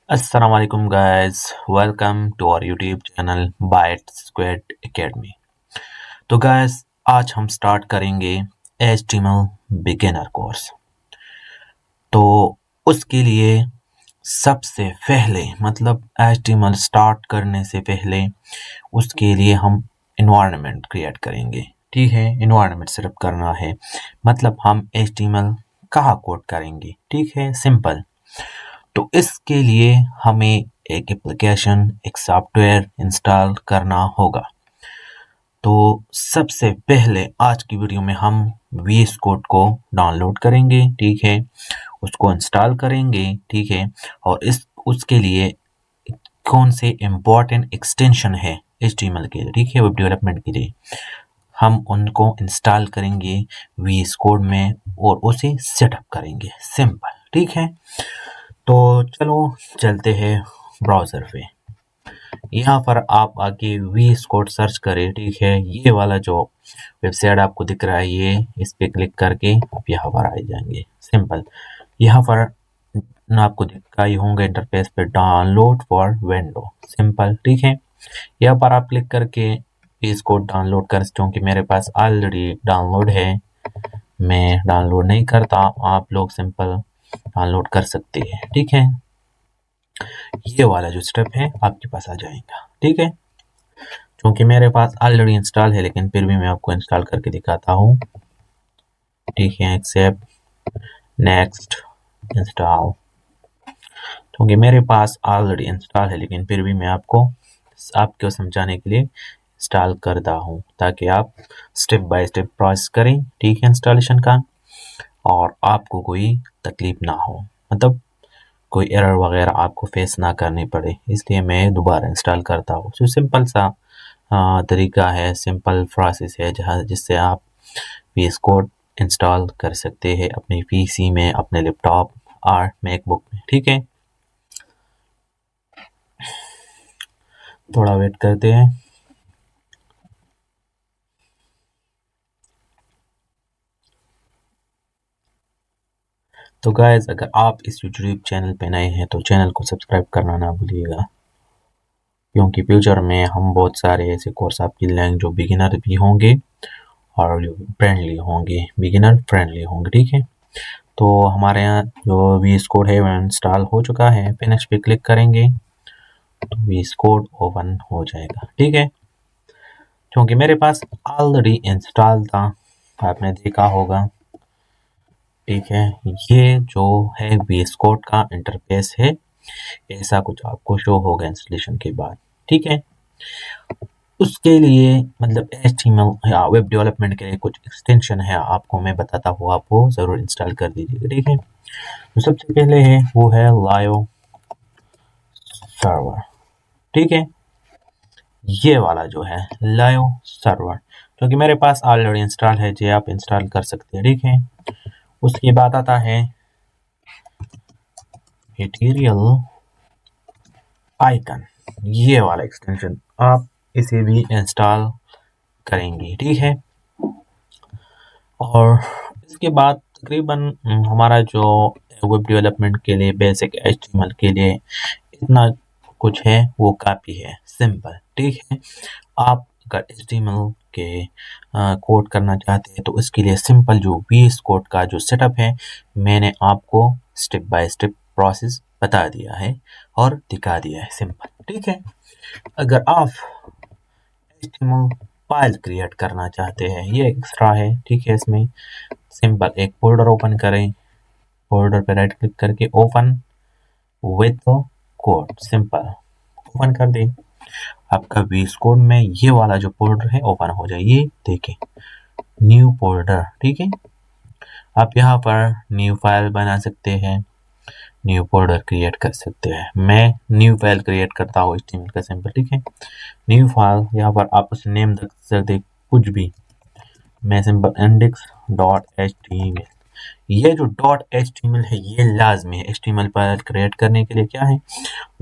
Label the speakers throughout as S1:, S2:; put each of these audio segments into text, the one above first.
S1: Assalamu alaikum guys, welcome to our YouTube channel Byte Squared Academy। तो guys आज हम start करेंगे HTML beginner course. तो उसके लिए सबसे पहले HTML स्टार्ट करने से पहले उसके लिए हम इन्वायरमेंट क्रिएट करेंगे। ठीक है, इन्वायरमेंट सिर्फ करना है, हम HTML कहाँ कोड करेंगे। ठीक है, सिंपल। तो इसके लिए हमें एक एप्लीकेशन, एक सॉफ्टवेयर इंस्टॉल करना होगा। तो सबसे पहले आज की वीडियो में हम VS कोड को डाउनलोड करेंगे। ठीक है, उसको इंस्टॉल करेंगे। ठीक है, और उसके लिए कौन से इम्पोर्टेंट एक्सटेंशन है HTML के लिए, ठीक है, वेब डेवलपमेंट के लिए, हम उनको इंस्टॉल करेंगे VS कोड में और उसे सेटअप करेंगे। सिंपल। ठीक है, तो चलो चलते हैं ब्राउज़र पे। यहाँ पर आप आके VS कोड सर्च करें। ठीक है, ये वाला जो वेबसाइट आपको दिख रहा है, ये इस पे क्लिक करके आप यहाँ पर आ जाएंगे। सिंपल। यहाँ पर आपको दिखा ही होंगे इंटरफेस पे डाउनलोड फॉर विंडो। सिंपल। ठीक है, यहाँ पर आप क्लिक करके VS कोड डाउनलोड कर सकते हो कि मेरे पास ऑलरेडी डाउनलोड है। मैं डाउनलोड नहीं करता, आप लोग सिंपल डाउनलोड कर सकते हैं। ठीक है, ये वाला जो स्टेप है आपके पास आ जाएगा। ठीक है, क्योंकि मेरे पास ऑलरेडी इंस्टॉल है, लेकिन फिर भी मैं आपको इंस्टॉल करके दिखाता हूँ। ठीक है, एक्सेप्ट, नेक्स्ट, इंस्टॉल। क्योंकि मेरे पास ऑलरेडी इंस्टॉल है, लेकिन फिर भी मैं आपको समझाने के लिए इंस्टॉल करता हूँ, ताकि आप स्टेप बाय स्टेप प्रोसेस करें। ठीक है, इंस्टॉलेशन का, और आपको कोई तकलीफ ना हो, कोई एरर वगैरह आपको फेस ना करनी पड़े। इसलिए मैं दोबारा इंस्टॉल करता हूँ। तो सिंपल सा तरीका है, सिंपल प्रोसेस है, जिससे आप VS कोड इंस्टॉल कर सकते हैं अपने PC में, अपने लैपटॉप और मैकबुक में। ठीक है, थोड़ा वेट करते हैं। तो गाइस, अगर आप इस यूट्यूब चैनल पे नए हैं तो चैनल को सब्सक्राइब करना ना भूलिएगा, क्योंकि फ्यूचर में हम बहुत सारे ऐसे कोर्स आपके लाएंगे जो बिगिनर भी होंगे और जो फ्रेंडली होंगे, बिगिनर फ्रेंडली होंगे। ठीक है, तो हमारे यहाँ जो VS कोड है वह इंस्टॉल हो चुका है। फिनिश पे क्लिक करेंगे तो VS कोड ओपन हो जाएगा। ठीक है, क्योंकि मेरे पास ऑलरेडी इंस्टॉल था, आपने देखा होगा। ठीक है, ये जो है VS कोड का इंटरफेस है, ऐसा कुछ आपको शो होगा इंस्टॉलेशन के बाद। ठीक है, उसके लिए HTML या वेब डेवलपमेंट के लिए कुछ एक्सटेंशन है, आपको मैं बताता हूँ, आप वो ज़रूर इंस्टॉल कर दीजिएगा। ठीक है, तो सबसे पहले है वो है लाइव सर्वर। ठीक है, ये वाला जो है लाइव सर्वर, क्योंकि मेरे पास ऑलरेडी इंस्टॉल है, जो आप इंस्टॉल कर सकते हैं। ठीक है, उसके बाद आता है मटेरियल आइकन, ये वाला एक्सटेंशन आप इसे भी इंस्टॉल करेंगे। ठीक है, और इसके बाद तकरीबन हमारा जो वेब डेवलपमेंट के लिए बेसिक HTML के लिए इतना कुछ है, वो काफ़ी है। सिंपल। ठीक है, आप अगर HTML के कोड करना चाहते हैं तो इसके लिए सिंपल जो VS कोड का जो सेटअप है, मैंने आपको स्टेप बाय स्टेप प्रोसेस बता दिया है और दिखा दिया है। सिंपल। ठीक है, अगर आप HTML फाइल क्रिएट करना चाहते हैं, ये एक्स्ट्रा है। ठीक है, इसमें सिंपल एक फोल्डर ओपन करें, फोल्डर पे राइट क्लिक करके open with code, simple open कर दें। आपका VS कोड में ये वाला जो फोल्डर है ओपन हो जाए। ये देखें, न्यू फोल्डर। ठीक है, आप यहाँ पर न्यू फाइल बना सकते हैं, न्यू फोल्डर क्रिएट कर सकते हैं। मैं न्यू फाइल क्रिएट करता हूँ HTML का सिंपल। ठीक है, न्यू फाइल, यहाँ पर आप उसे नेम रख सकते कुछ भी, मैं सिंपल index.html। ये जो .html है ये लाजमी है HTML फाइल क्रिएट करने के लिए। क्या है,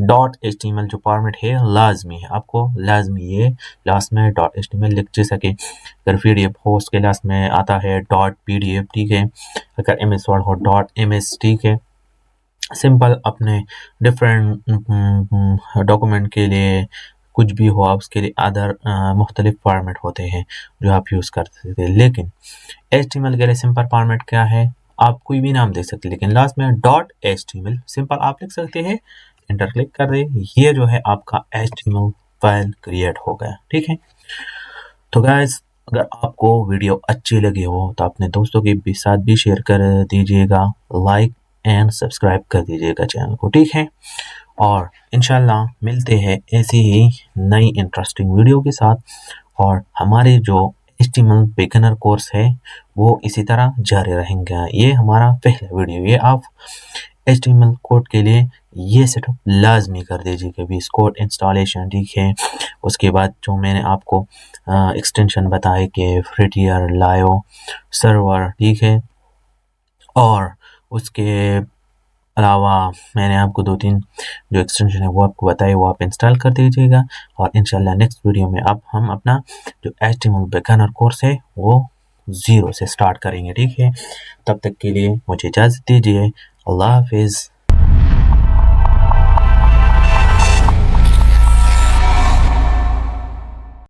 S1: .html जो फॉर्मेट है लाजमी है, आपको लाजमी ये लास्ट में .html लिख सके। अगर PDF हो उसके लास्ट में आता है .pdf। ठीक है, अगर MS वर्ड हो .ms। ठीक है, सिंपल अपने डिफरेंट डॉक्यूमेंट के लिए कुछ भी हो आप उसके लिए अदर मुख्तलिफ फॉर्मेट होते हैं जो आप यूज़ कर सकते हैं। लेकिन HTML के लिए सिंपल फॉर्मेट क्या है, आप कोई भी नाम दे सकते हैं लेकिन लास्ट में .html सिंपल आप लिख सकते हैं, इंटर क्लिक कर दे, ये जो है आपका HTML फाइल क्रिएट हो गया। ठीक है, तो गाइस अगर आपको वीडियो अच्छी लगी हो तो अपने दोस्तों के भी साथ भी शेयर कर दीजिएगा, लाइक एंड सब्सक्राइब कर दीजिएगा चैनल को। ठीक है, और इंशाल्लाह मिलते हैं ऐसी ही नई इंटरेस्टिंग वीडियो के साथ। और हमारे जो HTML बिगिनर कोर्स है वो इसी तरह जारी रहेंगे। ये हमारा पहला वीडियो, ये आप HTML कोड के लिए ये सेटअप लाजमी कर दीजिएगा, VS कोड इंस्टॉलेशन। ठीक है, उसके बाद जो मैंने आपको एक्सटेंशन बताए कि फ्रेटियर लायो सर्वर, ठीक है, और उसके अलावा मैंने आपको 2-3 जो एक्सटेंशन है वो आपको बताए, वो आप इंस्टॉल कर दीजिएगा। और इंशाल्लाह नेक्स्ट वीडियो में अब हम अपना जो HTML बिगिनर कोर्स है वो 0 से स्टार्ट करेंगे। ठीक है, तब तक के लिए मुझे इजाज़त दीजिए। अल्लाह हाफिज़।